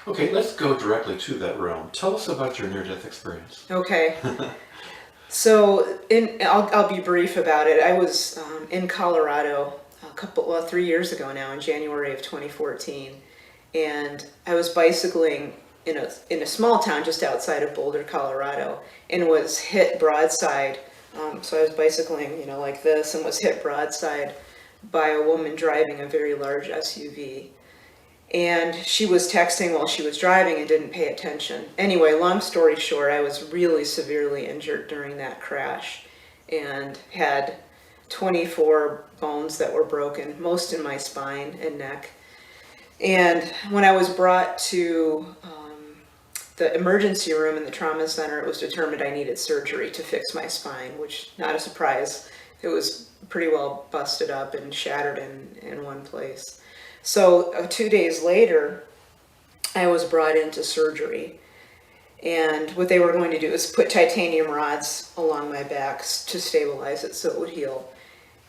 Okay, let's go directly to that realm. Tell us about your near-death experience. Okay. So, I'll be brief about it. I was in Colorado 3 years ago now, in January of 2014, and I was bicycling in a small town just outside of Boulder, Colorado, and was hit broadside. So I was bicycling, like this, and was hit broadside by a woman driving a very large SUV. And she was texting while she was driving and didn't pay attention. Anyway, long story short, I was really severely injured during that crash and had 24 bones that were broken, most in my spine and neck. And when I was brought to the emergency room in the trauma center, it was determined I needed surgery to fix my spine, which, not a surprise, it was pretty well busted up and shattered in one place. So 2 days later, I was brought into surgery, and what they were going to do is put titanium rods along my back to stabilize it so it would heal.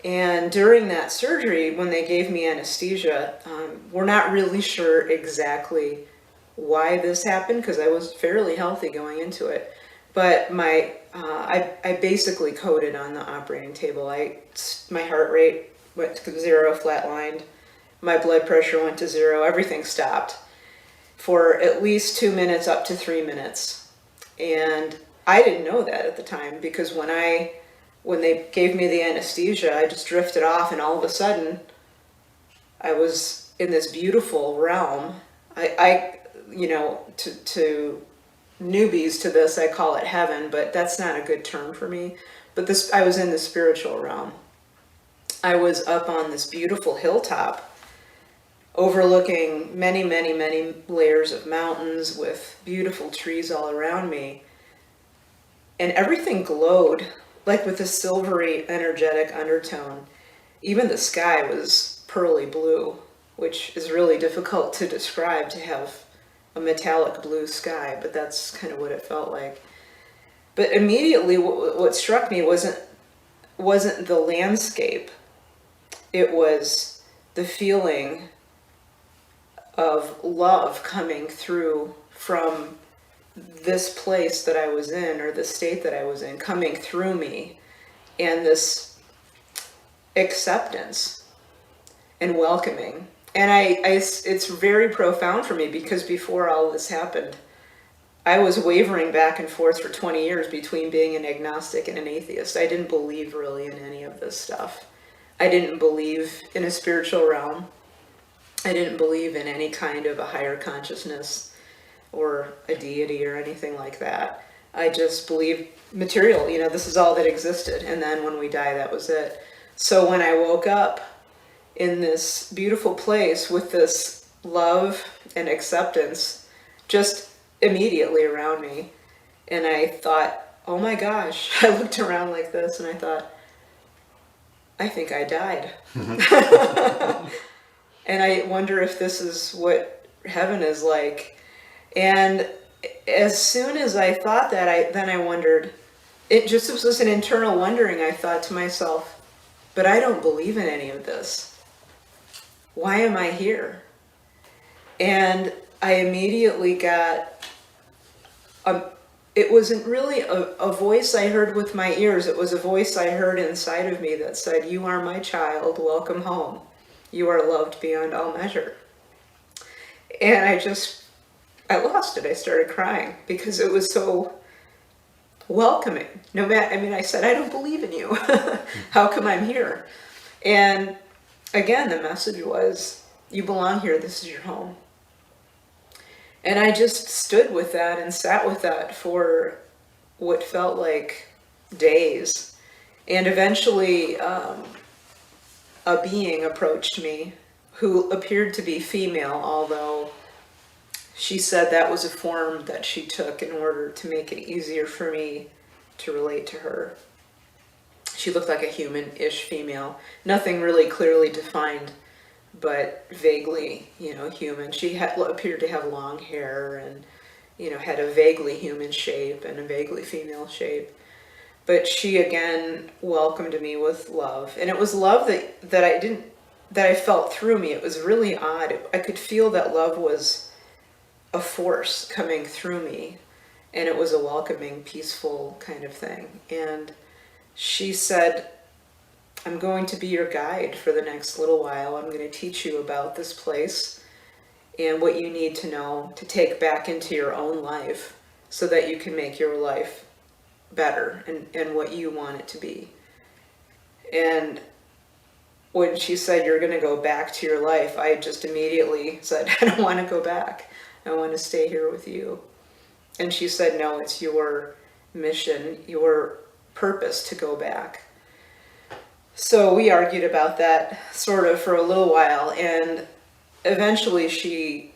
And during that surgery, when they gave me anesthesia, we're not really sure exactly why this happened, because I was fairly healthy going into it. But I basically coded on the operating table. My heart rate went to zero, flatlined. My blood pressure went to zero. Everything stopped for at least 2 minutes, up to 3 minutes. And I didn't know that at the time, because when they gave me the anesthesia, I just drifted off, and all of a sudden I was in this beautiful realm. To newbies to this, I call it heaven, but that's not a good term for me. But I was in the spiritual realm. I was up on this beautiful hilltop overlooking many, many, many layers of mountains with beautiful trees all around me. And everything glowed, like with a silvery, energetic undertone. Even the sky was pearly blue, which is really difficult to describe, to have a metallic blue sky, but that's kind of what it felt like. But immediately what struck me wasn't the landscape. It was the feeling of love coming through from this place that I was in, or the state that I was in, coming through me, and this acceptance and welcoming. And it's very profound for me, because before all this happened, I was wavering back and forth for 20 years between being an agnostic and an atheist. I didn't believe really in any of this stuff. I didn't believe in a spiritual realm. I didn't believe in any kind of a higher consciousness or a deity or anything like that. I just believed material, this is all that existed. And then when we die, that was it. So when I woke up in this beautiful place with this love and acceptance just immediately around me, and I thought, oh my gosh, I looked around like this and I thought, I think I died. And I wonder if this is what heaven is like. And as soon as I thought that, then I wondered, it just was an internal wondering. I thought to myself, but I don't believe in any of this. Why am I here? And I immediately got, it wasn't really a voice I heard with my ears. It was a voice I heard inside of me that said, you are my child, welcome home. You are loved beyond all measure. And I lost it. I started crying because it was so welcoming. I said, I don't believe in you. How come I'm here? And again, the message was, you belong here. This is your home. And I just stood with that and sat with that for what felt like days. And eventually, a being approached me who appeared to be female, although she said that was a form that she took in order to make it easier for me to relate to her. She looked like a human-ish female, nothing really clearly defined, but vaguely, human. She appeared to have long hair and, had a vaguely human shape and a vaguely female shape. But she again welcomed me with love, and it was love that I felt through me. It was really odd. I could feel that love was a force coming through me, and it was a welcoming, peaceful kind of thing. And she said, I'm going to be your guide for the next little while. I'm going to teach you about this place and what you need to know to take back into your own life so that you can make your life better and what you want it to be. And when she said, you're going to go back to your life, I just immediately said, I don't want to go back. I want to stay here with you. And she said, no, it's your mission, your purpose to go back. So we argued about that sort of for a little while, and eventually she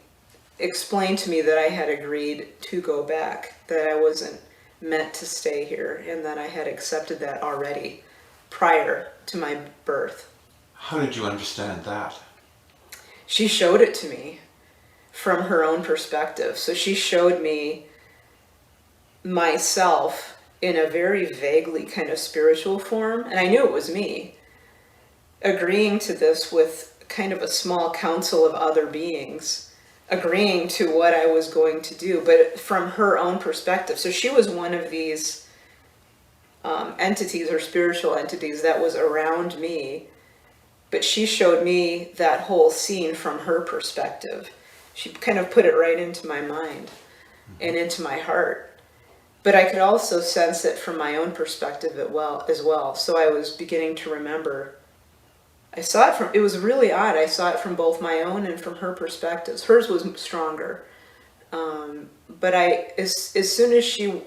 explained to me that I had agreed to go back, that I wasn't meant to stay here, and that I had accepted that already prior to my birth. How did you understand that? She showed it to me from her own perspective. So she showed me myself in a very vaguely kind of spiritual form, and I knew it was me, agreeing to this with kind of a small council of other beings, agreeing to what I was going to do, but from her own perspective. So she was one of these entities or spiritual entities that was around me, but she showed me that whole scene from her perspective. She kind of put it right into my mind and into my heart. But I could also sense it from my own perspective as well. So I was beginning to remember. I saw it from, it was really odd. I saw it from both my own and from her perspectives. Hers was stronger. But as soon as she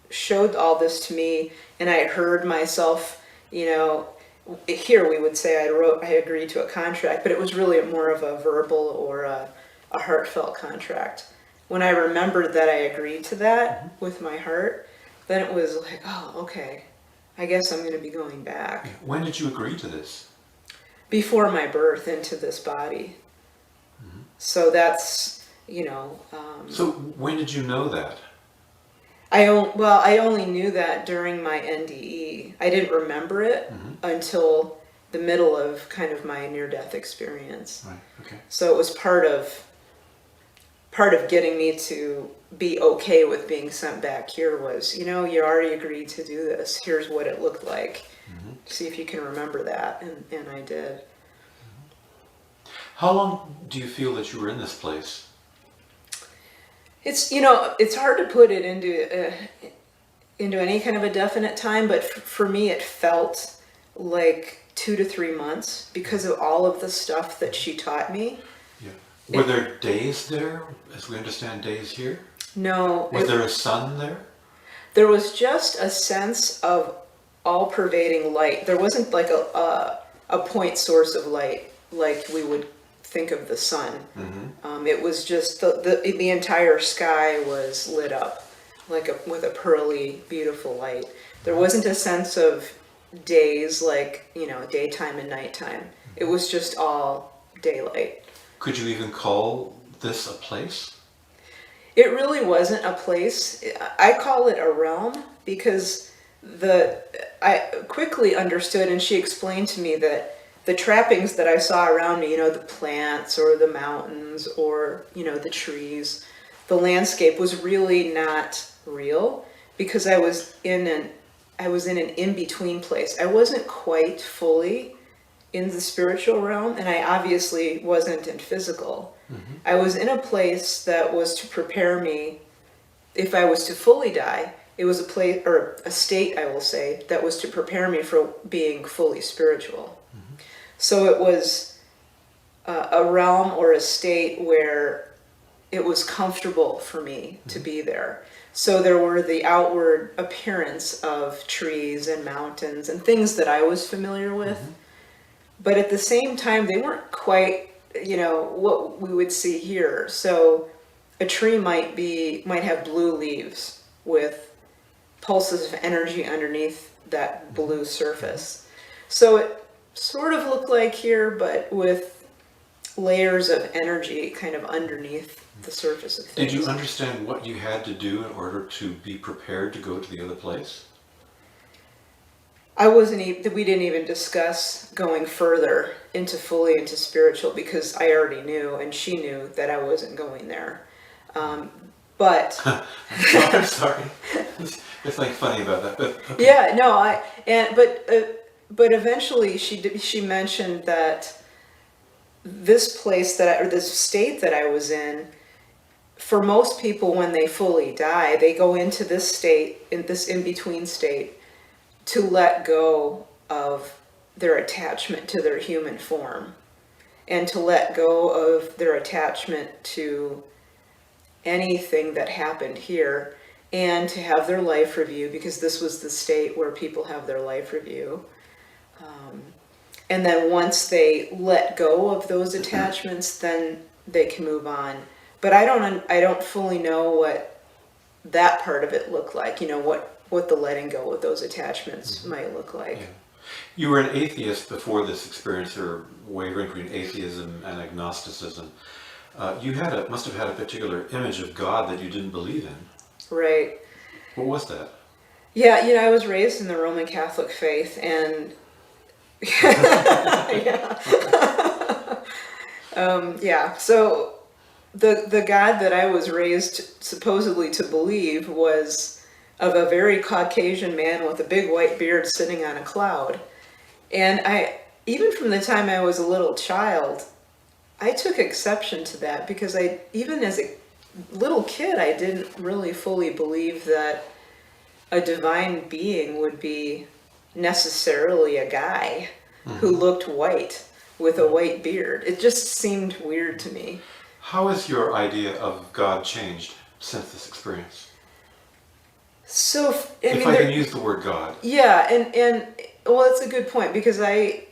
showed all this to me and I heard myself, here we would say I agreed to a contract, but it was really more of a verbal or a heartfelt contract. When I remembered that I agreed to that with my heart, then it was like, oh, okay, I guess I'm going to be going back. When did you agree to this? Before my birth into this body. Mm-hmm. So that's, So when did you know that? I only knew that during my NDE. I didn't remember it until the middle of kind of my near-death experience. Right. Okay. So it was part of getting me to be okay with being sent back here was, you already agreed to do this. Here's what it looked like. See if you can remember that. And I did. How long do you feel that you were in this place? It's, it's hard to put it into any kind of a definite time, but for me it felt like 2 to 3 months because of all of the stuff that she taught me. Were there days there, as we understand days here? No. Was there a sun there? There was just a sense of all-pervading light. There wasn't like a point source of light like we would think of the sun. It was just the entire sky was lit up with a pearly, beautiful light. There wasn't a sense of days like, daytime and nighttime. It was just all daylight. Could you even call this a place? It really wasn't a place. I call it a realm because I quickly understood, and she explained to me that the trappings that I saw around me, the plants or the mountains or, the trees, the landscape was really not real because I was in an in-between place. I wasn't quite fully in the spiritual realm, and I obviously wasn't in physical. I was in a place that was to prepare me, if I was to fully die, it was a place, or a state, I will say, that was to prepare me for being fully spiritual. So it was a realm or a state where it was comfortable for me to be there. So there were the outward appearance of trees and mountains and things that I was familiar with. But at the same time, they weren't quite, what we would see here. So a tree might have blue leaves with pulses of energy underneath that blue surface. So it sort of looked like here, but with layers of energy kind of underneath the surface of things. Did you understand what you had to do in order to be prepared to go to the other place? We didn't even discuss going further fully into spiritual because I already knew and she knew that I wasn't going there. But I'm sorry. There's nothing funny about that, but okay. yeah, no, but eventually she mentioned that this place or this state that I was in, for most people when they fully die, they go into this state, in this in-between state, to let go of their attachment to their human form and to let go of their attachment to anything that happened here, and to have their life review, because this was the state where people have their life review. And then once they let go of those attachments, then they can move on. But I don't fully know what that part of it looked like, what the letting go of those attachments might look like. Yeah. You were an atheist before this experience, or wavering between atheism and agnosticism. You must have had a particular image of God that you didn't believe in. Right. What was that? Yeah, I was raised in the Roman Catholic faith, and yeah. So the God that I was raised supposedly to believe was of a very Caucasian man with a big white beard sitting on a cloud. And even from the time I was a little child, I took exception to that, because even as a little kid, I didn't really fully believe that a divine being would be necessarily a guy who looked white with a white beard. It just seemed weird to me. How has your idea of God changed since this experience? So, if I can use the word God. Yeah, and well, that's a good point, because I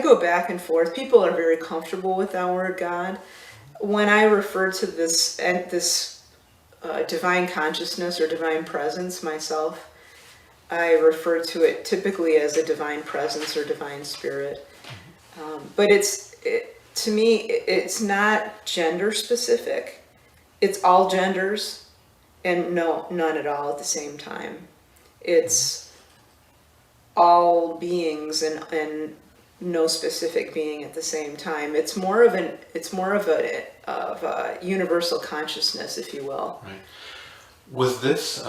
go back and forth. People are very comfortable with that word God. When I refer to this divine consciousness or divine presence myself, I refer to it typically as a divine presence or divine spirit. But to me, it's not gender specific. It's all genders, and none at all at the same time. It's all beings and no specific being at the same time. It's more of a universal consciousness, if you will. Right. Was this?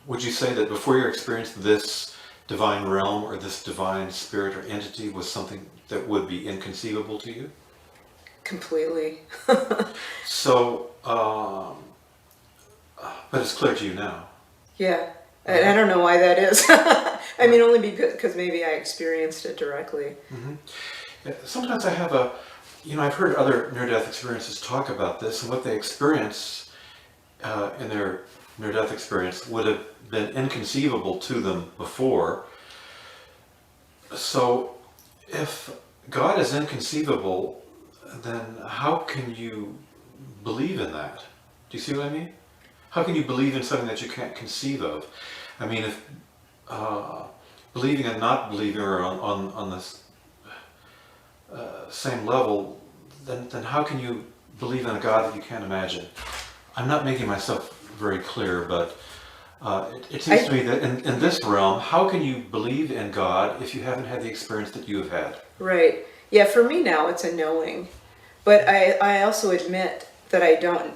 Would you say that before your experience, this divine realm or this divine spirit or entity was something that would be inconceivable to you? Completely. So, but it's clear to you now. Yeah. I don't know why that is. I mean, only because maybe I experienced it directly. Mm-hmm. Yeah, sometimes I have I've heard other near-death experiences talk about this, and what they experience in their near-death experience would have been inconceivable to them before. So, if God is inconceivable, then how can you believe in that? Do you see what I mean? How can you believe in something that you can't conceive of? I mean, if believing and not believing are on this same level, then how can you believe in a God that you can't imagine? I'm not making myself very clear, but it seems to me that in this realm, how can you believe in God if you haven't had the experience that you have had? Right. Yeah, for me now it's a knowing. But I also admit that I don't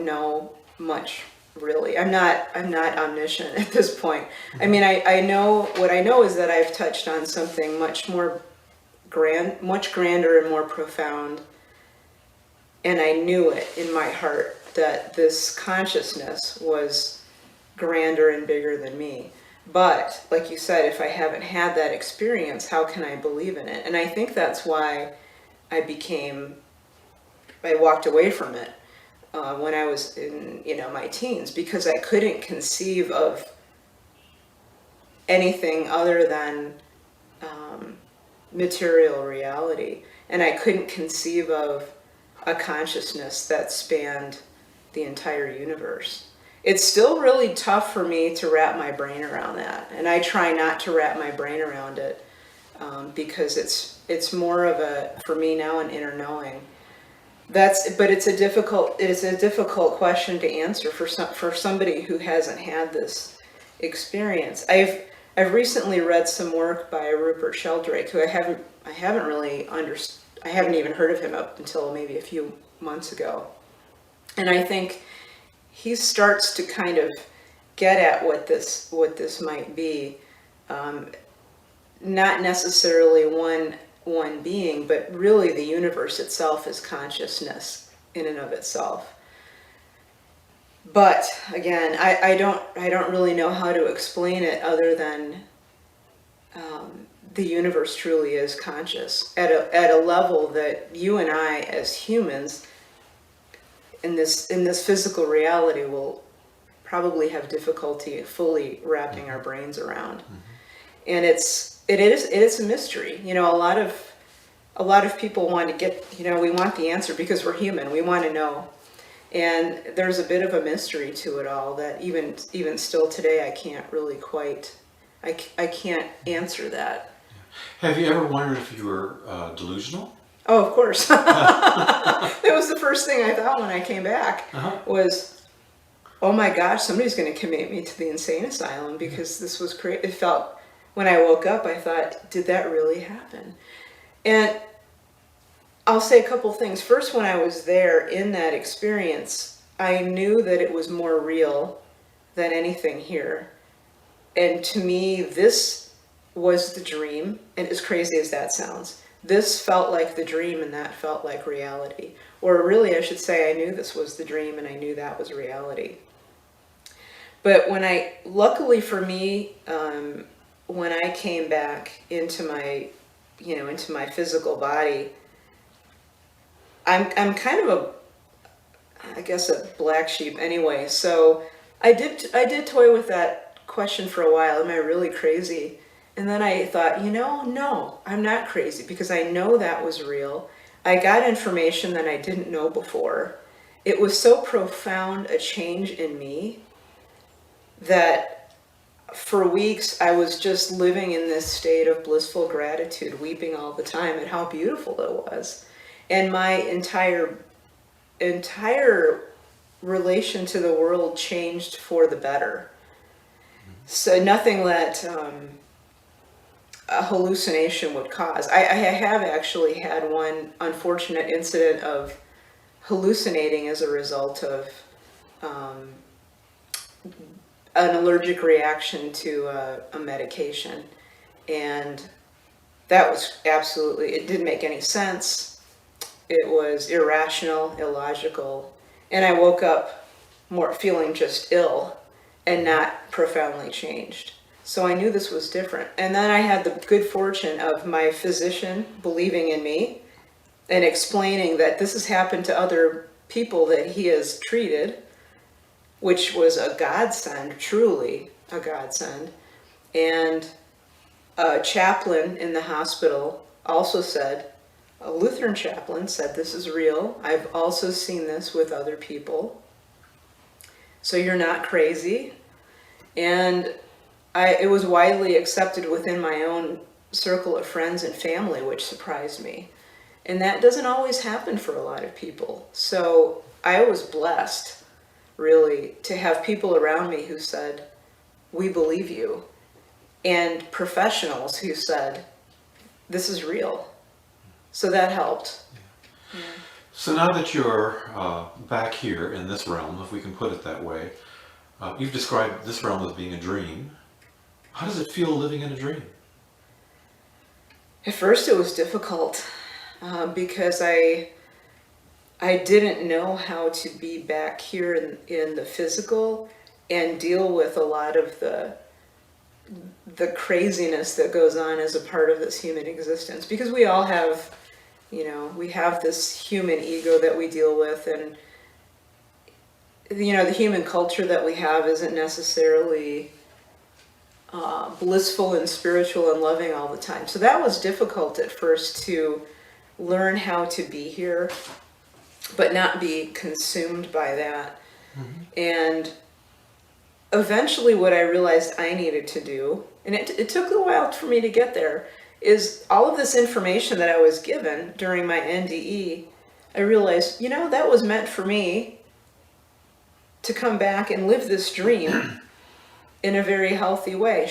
know much, really. I'm not omniscient at this point. I mean, I know what I know is that I've touched on something much grander and more profound, and I knew it in my heart that this consciousness was grander and bigger than me. But like you said, if I haven't had that experience, how can I believe in it? And I think that's why I walked away from it when I was in my teens, because I couldn't conceive of anything other than material reality, and I couldn't conceive of a consciousness that spanned the entire universe. It's still really tough for me to wrap my brain around that, and I try not to wrap my brain around it because it's more of for me now, an inner knowing. But it's a difficult question to answer for somebody who hasn't had this experience. I've recently read some work by Rupert Sheldrake, who I haven't even heard of him up until maybe a few months ago. And I think he starts to kind of get at what this might be. Not necessarily one being, but really the universe itself is consciousness in and of itself. But again, I don't really know how to explain it other than the universe truly is conscious at a level that you and I as humans in this physical reality will probably have difficulty fully wrapping our brains around. And it is a mystery. You know, a lot of people want to get, you know, we want the answer because we're human. We want to know. And there's a bit of a mystery to it all that even still today I can't really quite, I can't answer that. Have you ever wondered if you were delusional? Oh, of course. That was the first thing I thought when I came back was, oh my gosh, somebody's going to commit me to the insane asylum because this was crazy. It felt, when I woke up, I thought, did that really happen? And I'll say a couple things. First, when I was there in that experience, I knew that it was more real than anything here. And to me, this was the dream. And as crazy as that sounds, this felt like the dream and that felt like reality. Or really, I should say, I knew this was the dream and I knew that was reality. But luckily for me, when I came back into my physical body, I'm kind of a black sheep anyway. So I did toy with that question for a while. Am I really crazy? And then I thought, no, I'm not crazy because I know that was real. I got information that I didn't know before. It was so profound a change in me that for weeks I was just living in this state of blissful gratitude, weeping all the time at how beautiful it was. And my entire relation to the world changed for the better. So nothing that a hallucination would cause. I have actually had one unfortunate incident of hallucinating as a result of an allergic reaction to a medication. And that was it didn't make any sense. It was irrational, illogical. And I woke up feeling just ill and not profoundly changed. So I knew this was different. And then I had the good fortune of my physician believing in me and explaining that this has happened to other people that he has treated, which was a godsend, truly a godsend. And a chaplain in the hospital also said, a Lutheran chaplain said, this is real. I've also seen this with other people. So you're not crazy. And it was widely accepted within my own circle of friends and family, which surprised me. And that doesn't always happen for a lot of people. So I was blessed, really, to have people around me who said, we believe you. And professionals who said, this is real. So that helped. Yeah. So now that you're back here in this realm, if we can put it that way, you've described this realm as being a dream. How does it feel living in a dream? At first it was difficult because I didn't know how to be back here in the physical and deal with a lot of the craziness that goes on as a part of this human existence. Because we all have, we have this human ego that we deal with, and the human culture that we have isn't necessarily blissful and spiritual and loving all the time. So that was difficult at first, to learn how to be here, but not be consumed by that. And eventually what I realized I needed to do, and it took a while for me to get there, is all of this information that I was given during my NDE, I realized, that was meant for me to come back and live this dream in a very healthy way.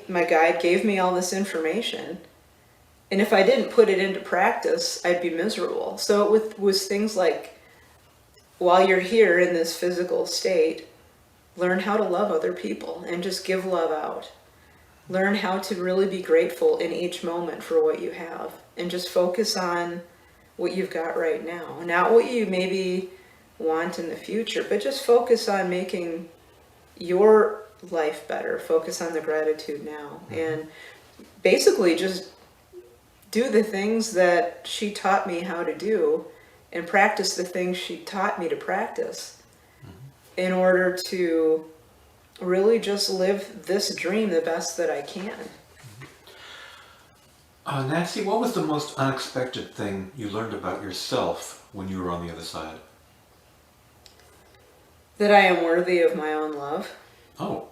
My guide gave me all this information, and if I didn't put it into practice, I'd be miserable. So it was things like while you're here in this physical state, learn how to love other people and just give love out. Learn how to really be grateful in each moment for what you have, and just focus on what you've got right now. Not what you maybe want in the future, but just focus on making your life better. Focus on the gratitude now. And basically just do the things that she taught me how to do, and practice the things she taught me to practice in order to really just live this dream the best that I can. Nancy, what was the most unexpected thing you learned about yourself when you were on the other side? That I am worthy of my own love. Oh.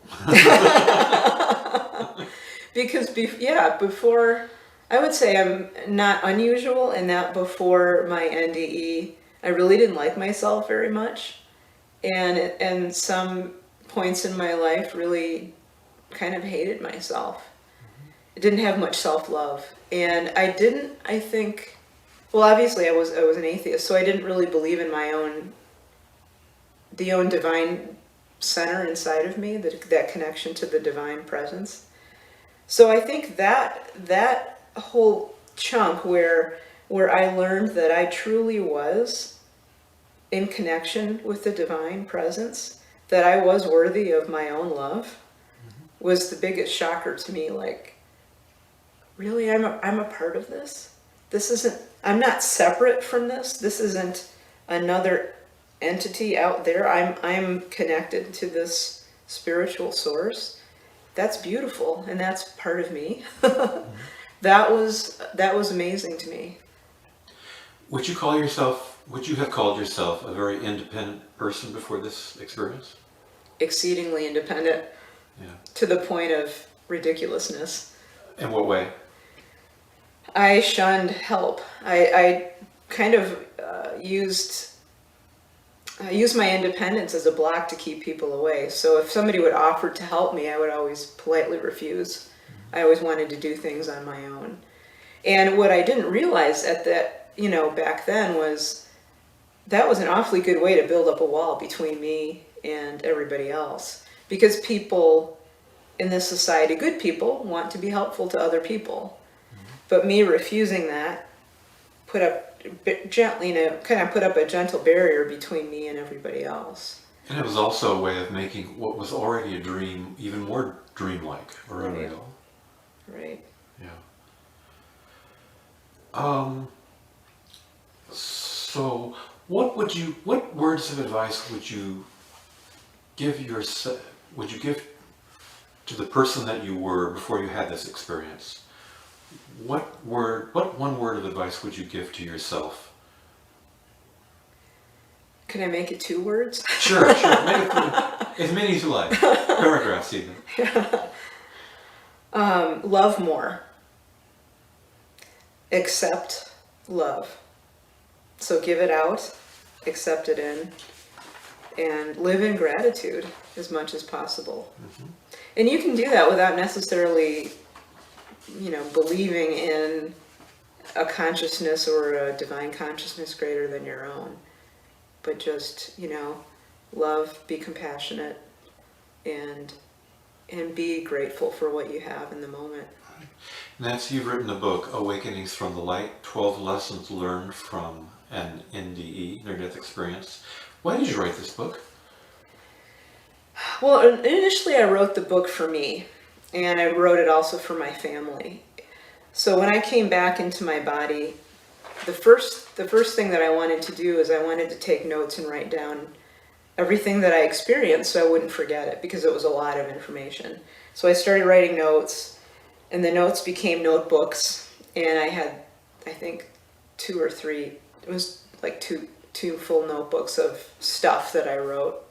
Because, before, I would say I'm not unusual in that before my NDE, I really didn't like myself very much. And some points in my life really kind of hated myself. I didn't have much self-love. And I think, well, obviously I was an atheist, so I didn't really believe in the own divine center inside of me, that connection to the divine presence. So I think that whole chunk where I learned that I truly was in connection with the divine presence, that I was worthy of my own love, was the biggest shocker to me. Like, really, I'm a part of this? I'm not separate from this. This isn't another entity out there. I'm connected to this spiritual source. That's beautiful, and that's part of me. That was amazing to me. Would you have called yourself a very independent person before this experience? Exceedingly independent. Yeah. To the point of ridiculousness. In what way? I shunned help. I kind of used my independence as a block to keep people away. So if somebody would offer to help me, I would always politely refuse. I always wanted to do things on my own. And what I didn't realize back then was that was an awfully good way to build up a wall between me and everybody else. Because people in this society, good people, want to be helpful to other people. But me refusing that put up a gentle barrier between me and everybody else. And it was also a way of making what was already a dream even more dreamlike or unreal. Right. Yeah. So what words of advice would you give to the person that you were before you had this experience? What one word of advice would you give to yourself? Can I make it 2 words? Sure. Make it as many as you like. Paragraphs even. Love more. Accept love. So give it out, accept it in, and live in gratitude as much as possible. And you can do that without necessarily, believing in a consciousness or a divine consciousness greater than your own. But just, love, be compassionate, and be grateful for what you have in the moment. Nancy, you've written a book, Awakenings from the Light, 12 Lessons Learned from an NDE, Near-Death Experience. Why did you write this book? Well, initially I wrote the book for me, and I wrote it also for my family. So when I came back into my body, the first thing that I wanted to do is I wanted to take notes and write down everything that I experienced so I wouldn't forget it, because it was a lot of information. So I started writing notes, and the notes became notebooks, and I had, I think, 2 or 3, it was like two full notebooks of stuff that I wrote.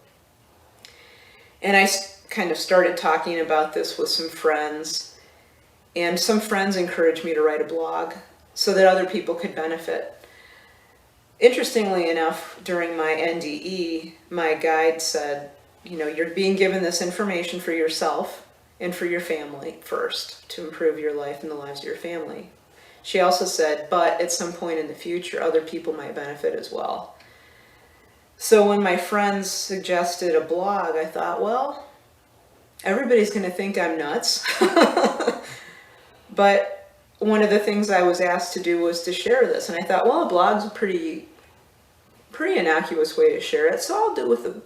And I kind of started talking about this with some friends, and some friends encouraged me to write a blog so that other people could benefit. Interestingly enough, during my NDE, my guide said, you're being given this information for yourself and for your family first, to improve your life and the lives of your family. She also said, but at some point in the future, other people might benefit as well. So when my friends suggested a blog, I thought, well, everybody's going to think I'm nuts. But one of the things I was asked to do was to share this, and I thought, well, a blog's a pretty innocuous way to share it, so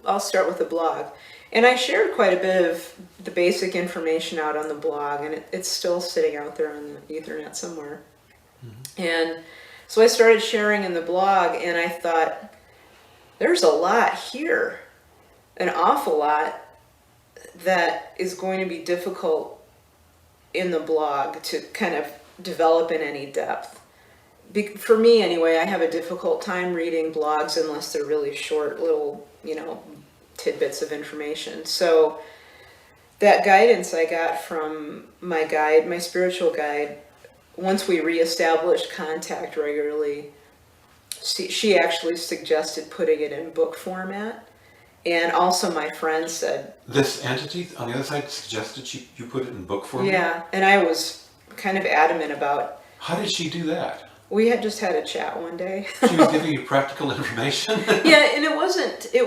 I'll start with a blog. And I shared quite a bit of the basic information out on the blog, and it's still sitting out there on the Ethernet somewhere. Mm-hmm. And so I started sharing in the blog, and I thought, there's a lot here, an awful lot that is going to be difficult in the blog to kind of develop in any depth. For me anyway, I have a difficult time reading blogs unless they're really short little, tidbits of information. So that guidance I got from my guide, my spiritual guide, once we reestablished contact regularly, she actually suggested putting it in book format. And also my friend said... This entity on the other side suggested you put it in book format? Yeah, and I was kind of adamant about... How did she do that? We had just had a chat one day. She was giving you practical information? Yeah, and it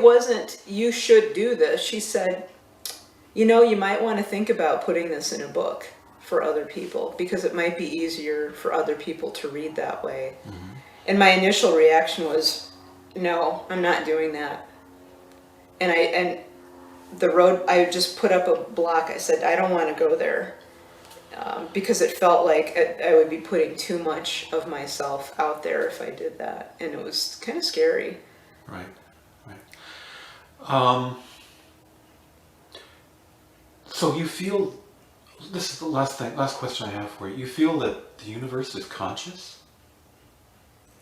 wasn't, you should do this. She said, you might want to think about putting this in a book for other people because it might be easier for other people to read that way. Mm-hmm. And my initial reaction was, no, I'm not doing that. And I just put up a block. I said, I don't want to go there. Because it felt like I would be putting too much of myself out there if I did that, and it was kind of scary. Right. So you feel, this is the last question I have for you. You feel that the universe is conscious?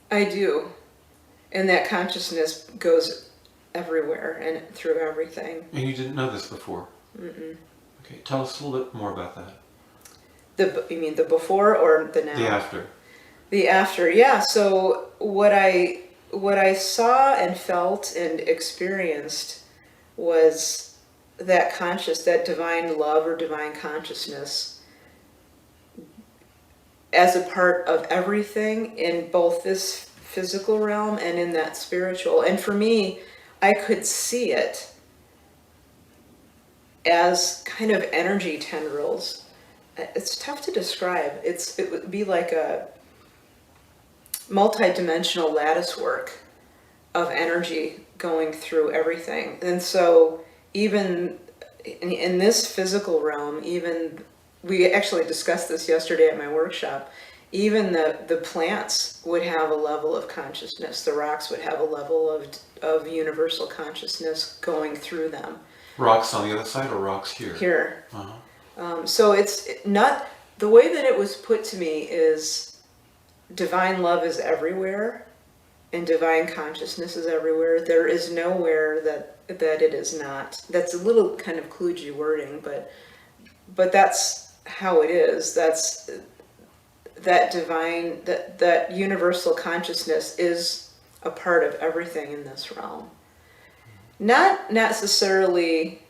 I do, and that consciousness goes everywhere and through everything. And you didn't know this before? Mm-mm. Okay, tell us a little bit more about that. You mean the before or the now? The after. The after, yeah. So what I saw and felt and experienced was that that divine love or divine consciousness as a part of everything in both this physical realm and in that spiritual. And for me, I could see it as kind of energy tendrils. It's tough to describe. It would be like a multi-dimensional lattice work of energy going through everything. And so even in this physical realm, we actually discussed this yesterday at my workshop, even the plants would have a level of consciousness. The rocks would have a level of universal consciousness going through them. Rocks on the other side or rocks here? Here. Uh-huh. So it's not, the way that it was put to me is divine love is everywhere and divine consciousness is everywhere. There is nowhere that it is not. That's a little kind of kludgy wording, but that's how it is. That's that divine, that universal consciousness is a part of everything in this realm. Not necessarily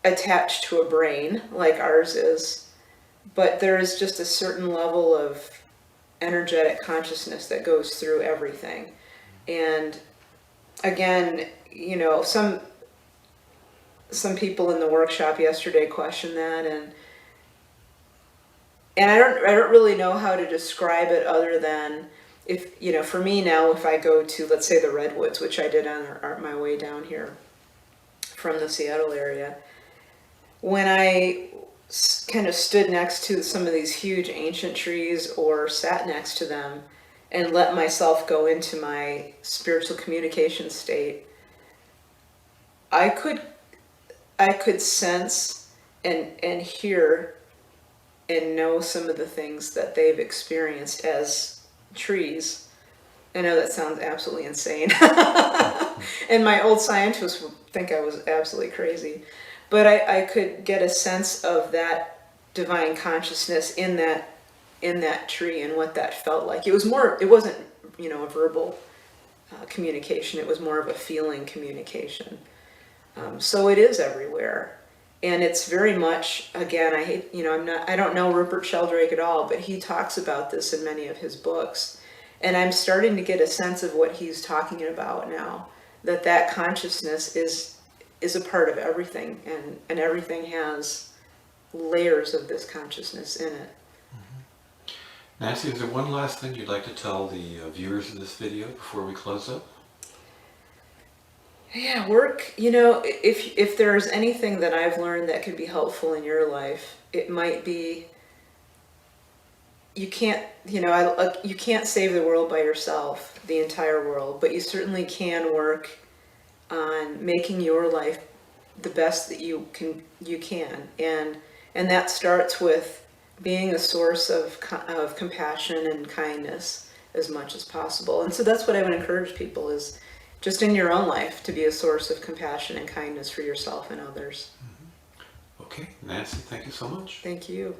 attached to a brain like ours is, but there is just a certain level of energetic consciousness that goes through everything. And again, some people in the workshop yesterday questioned that, and I don't really know how to describe it other than if, for me now, if I go to, let's say, the Redwoods, which I did on my way down here from the Seattle area, when I kind of stood next to some of these huge ancient trees or sat next to them and let myself go into my spiritual communication state, I could sense and hear and know some of the things that they've experienced as trees. I know that sounds absolutely insane. And my old scientists would think I was absolutely crazy. But I could get a sense of that divine consciousness in that tree and what that felt like. It wasn't, a verbal communication. It was more of a feeling communication. So it is everywhere. And it's very much, again, I don't know Rupert Sheldrake at all, but he talks about this in many of his books. And I'm starting to get a sense of what he's talking about now, that consciousness is a part of everything, and everything has layers of this consciousness in it. Nancy, is there one last thing you'd like to tell the viewers of this video before we close up? Yeah, work, if there's anything that I've learned that could be helpful in your life, it might be, you can't save the world by yourself, the entire world, but you certainly can work on making your life the best that you can, and that starts with being a source of compassion and kindness as much as possible. And so that's what I would encourage people, is just in your own life to be a source of compassion and kindness for yourself and others. Okay, Nancy, thank you so much. Thank you.